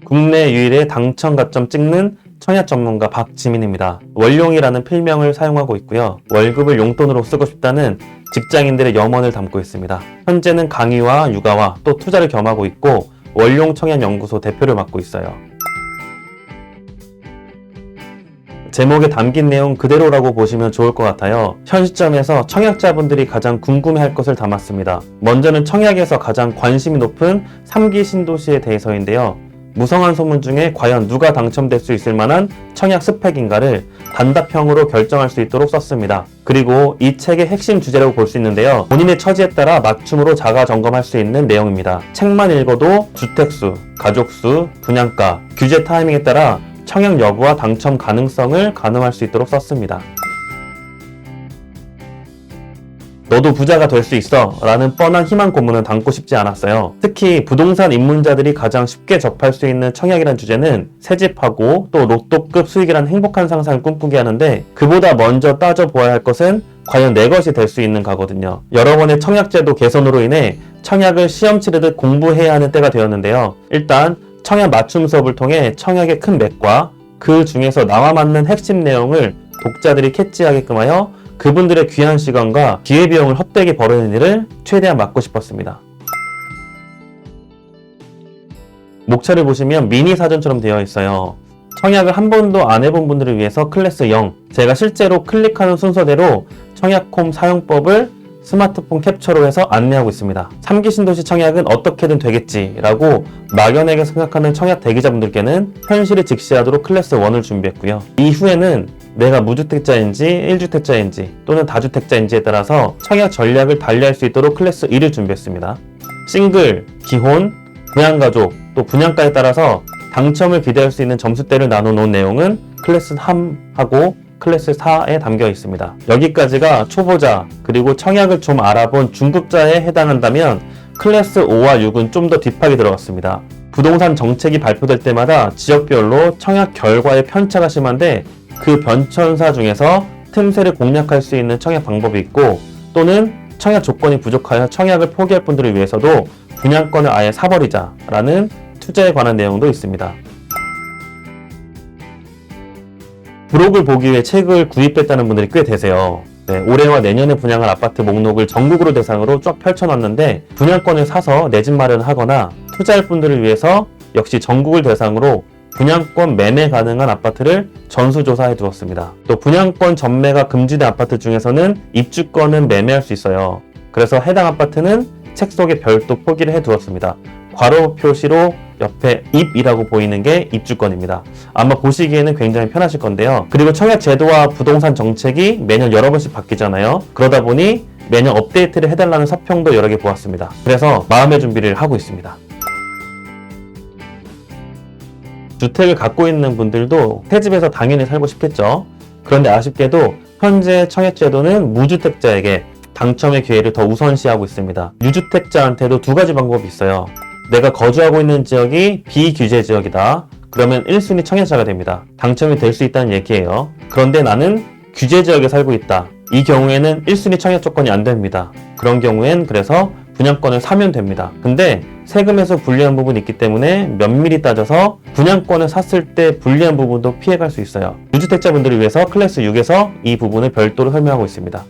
국내 유일의 당첨 가점 찍는 청약 전문가 박지민입니다. 월용이라는 필명을 사용하고 있고요. 월급을 용돈으로 쓰고 싶다는 직장인들의 염원을 담고 있습니다. 현재는 강의와 육아와 또 투자를 겸하고 있고 월용 청약연구소 대표를 맡고 있어요. 제목에 담긴 내용 그대로라고 보시면 좋을 것 같아요. 현 시점에서 청약자분들이 가장 궁금해할 것을 담았습니다. 먼저는 청약에서 가장 관심이 높은 3기 신도시에 대해서인데요. 무성한 소문 중에 과연 누가 당첨될 수 있을 만한 청약 스펙인가를 단답형으로 결정할 수 있도록 썼습니다. 그리고 이 책의 핵심 주제라고 볼 수 있는데요. 본인의 처지에 따라 맞춤으로 자가 점검할 수 있는 내용입니다. 책만 읽어도 주택수, 가족수, 분양가, 규제 타이밍에 따라 청약 여부와 당첨 가능성을 가늠할 수 있도록 썼습니다. 너도 부자가 될 수 있어 라는 뻔한 희망 고문은 담고 싶지 않았어요. 특히 부동산 입문자들이 가장 쉽게 접할 수 있는 청약이란 주제는 새집하고 또 로또급 수익이란 행복한 상상을 꿈꾸게 하는데, 그보다 먼저 따져보아야 할 것은 과연 내 것이 될 수 있는가거든요. 여러 번의 청약제도 개선으로 인해 청약을 시험 치르듯 공부해야 하는 때가 되었는데요. 일단 청약 맞춤 수업을 통해 청약의 큰 맥과 그 중에서 나와 맞는 핵심 내용을 독자들이 캐치하게끔 하여 그분들의 귀한 시간과 기회비용을 헛되게 벌이는 일을 최대한 막고 싶었습니다. 목차를 보시면 미니 사전처럼 되어 있어요. 청약을 한 번도 안 해본 분들을 위해서 클래스 0, 제가 실제로 클릭하는 순서대로 청약홈 사용법을 스마트폰 캡처로 해서 안내하고 있습니다. 3기 신도시 청약은 어떻게든 되겠지라고 막연하게 생각하는 청약 대기자분들께는 현실을 직시하도록 클래스 1을 준비했고요. 이후에는 내가 무주택자인지 1주택자인지 또는 다주택자인지에 따라서 청약 전략을 달리할 수 있도록 클래스 2를 준비했습니다. 싱글, 기혼, 분양가족, 또 분양가에 따라서 당첨을 기대할 수 있는 점수대를 나눠놓은 내용은 클래스 3하고 클래스 4에 담겨 있습니다. 여기까지가 초보자 그리고 청약을 좀 알아본 중급자에 해당한다면 클래스 5와 6은 좀 더 딥하게 들어갔습니다. 부동산 정책이 발표될 때마다 지역별로 청약 결과의 편차가 심한데 그 변천사 중에서 틈새를 공략할 수 있는 청약 방법이 있고, 또는 청약 조건이 부족하여 청약을 포기할 분들을 위해서도 분양권을 아예 사버리자 라는 투자에 관한 내용도 있습니다. 부록을 보기 위해 책을 구입했다는 분들이 꽤 되세요. 올해와 내년에 분양할 아파트 목록을 전국으로 대상으로 쫙 펼쳐놨는데, 분양권을 사서 내 집 마련을 하거나 투자할 분들을 위해서 역시 전국을 대상으로 분양권 매매 가능한 아파트를 전수조사해 두었습니다. 또 분양권 전매가 금지된 아파트 중에서는 입주권은 매매할 수 있어요. 그래서 해당 아파트는 책 속에 별도 표기를 해 두었습니다. 괄호 표시로 옆에 입이라고 보이는 게 입주권입니다. 아마 보시기에는 굉장히 편하실 건데요. 그리고 청약 제도와 부동산 정책이 매년 여러 번씩 바뀌잖아요. 그러다 보니 매년 업데이트를 해달라는 서평도 여러 개 보았습니다. 그래서 마음의 준비를 하고 있습니다. 주택을 갖고 있는 분들도 새 집에서 당연히 살고 싶겠죠. 그런데 아쉽게도 현재 청약제도는 무주택자에게 당첨의 기회를 더 우선시하고 있습니다. 유주택자한테도 두 가지 방법이 있어요. 내가 거주하고 있는 지역이 비규제 지역이다. 그러면 1순위 청약자가 됩니다. 당첨이 될 수 있다는 얘기예요. 그런데 나는 규제 지역에 살고 있다. 이 경우에는 1순위 청약 조건이 안 됩니다. 그런 경우엔 그래서 분양권을 사면 됩니다. 근데 세금에서 불리한 부분이 있기 때문에 면밀히 따져서 분양권을 샀을 때 불리한 부분도 피해갈 수 있어요. 무주택자분들을 위해서 클래스 6에서 이 부분을 별도로 설명하고 있습니다.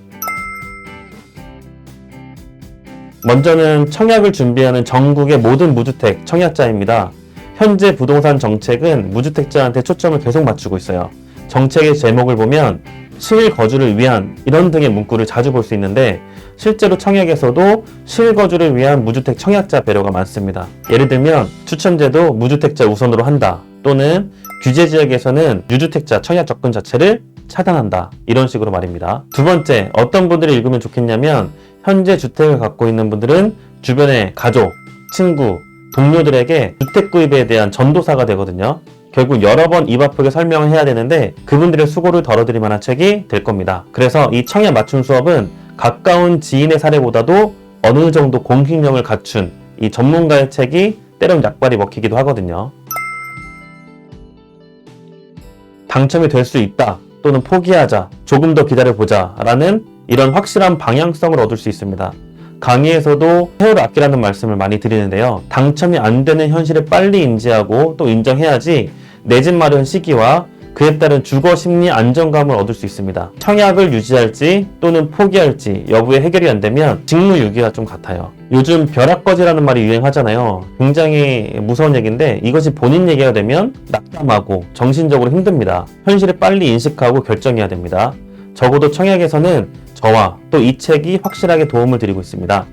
먼저는 청약을 준비하는 전국의 모든 무주택 청약자입니다. 현재 부동산 정책은 무주택자한테 초점을 계속 맞추고 있어요. 정책의 제목을 보면 실거주를 위한 이런 등의 문구를 자주 볼 수 있는데, 실제로 청약에서도 실거주를 위한 무주택 청약자 배려가 많습니다. 예를 들면 추천제도 무주택자 우선으로 한다, 또는 규제 지역에서는 유주택자 청약 접근 자체를 차단한다, 이런 식으로 말입니다. 두 번째, 어떤 분들이 읽으면 좋겠냐면, 현재 주택을 갖고 있는 분들은 주변의 가족, 친구, 동료들에게 주택 구입에 대한 전도사가 되거든요. 결국 여러 번 입 아프게 설명을 해야 되는데 그분들의 수고를 덜어드릴 만한 책이 될 겁니다. 그래서 이 청약 맞춤 수업은 가까운 지인의 사례보다도 어느 정도 공식력을 갖춘 이 전문가의 책이 때론 약발이 먹히기도 하거든요. 당첨이 될 수 있다, 또는 포기하자, 조금 더 기다려보자 라는 이런 확실한 방향성을 얻을 수 있습니다. 강의에서도 세월을 아끼라는 말씀을 많이 드리는데요. 당첨이 안 되는 현실을 빨리 인지하고 또 인정해야지 내 집 마련 시기와 그에 따른 주거 심리 안정감을 얻을 수 있습니다. 청약을 유지할지 또는 포기할지 여부에 해결이 안 되면 직무유기와 좀 같아요. 요즘 벼락거지라는 말이 유행하잖아요. 굉장히 무서운 얘기인데 이것이 본인 얘기가 되면 낙담하고 정신적으로 힘듭니다. 현실을 빨리 인식하고 결정해야 됩니다. 적어도 청약에서는 저와 또 이 책이 확실하게 도움을 드리고 있습니다.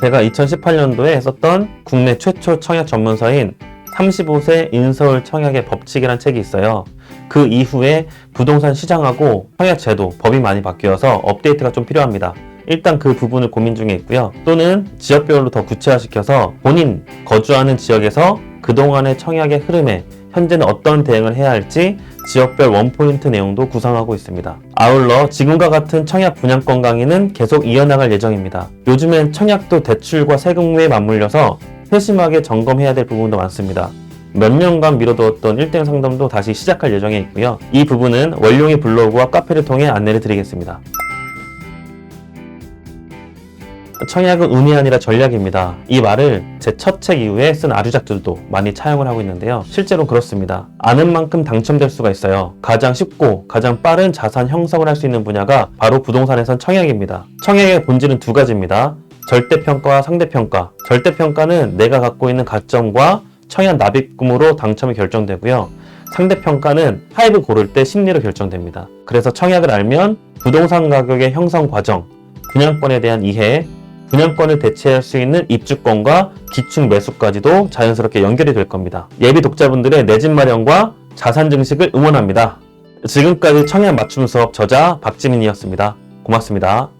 제가 2018년도에 썼던 국내 최초 청약 전문서인 35세 인서울 청약의 법칙이라는 책이 있어요. 그 이후에 부동산 시장하고 청약 제도, 법이 많이 바뀌어서 업데이트가 좀 필요합니다. 일단 그 부분을 고민 중에 있고요. 또는 지역별로 더 구체화시켜서 본인 거주하는 지역에서 그동안의 청약의 흐름에 현재는 어떤 대응을 해야 할지 지역별 원포인트 내용도 구상하고 있습니다. 아울러 지금과 같은 청약 분양권 강의는 계속 이어나갈 예정입니다. 요즘엔 청약도 대출과 세금에 맞물려서 세심하게 점검해야 될 부분도 많습니다. 몇 년간 미뤄두었던 1대1 상담도 다시 시작할 예정에 있고요. 이 부분은 원룡이 블로그와 카페를 통해 안내를 드리겠습니다. 청약은 운이 아니라 전략입니다. 이 말을 제 첫 책 이후에 쓴 아류작들도 많이 차용을 하고 있는데요. 실제로 그렇습니다. 아는 만큼 당첨될 수가 있어요. 가장 쉽고 가장 빠른 자산 형성을 할 수 있는 분야가 바로 부동산에선 청약입니다. 청약의 본질은 두 가지입니다. 절대평가와 상대평가. 절대평가는 내가 갖고 있는 가점과 청약 납입금으로 당첨이 결정되고요. 상대평가는 하입을 고를 때 심리로 결정됩니다. 그래서 청약을 알면 부동산 가격의 형성 과정, 분양권에 대한 이해, 분양권을 대체할 수 있는 입주권과 기축 매수까지도 자연스럽게 연결이 될 겁니다. 예비 독자분들의 내 집 마련과 자산 증식을 응원합니다. 지금까지 청약 맞춤 수업 저자 박지민이었습니다. 고맙습니다.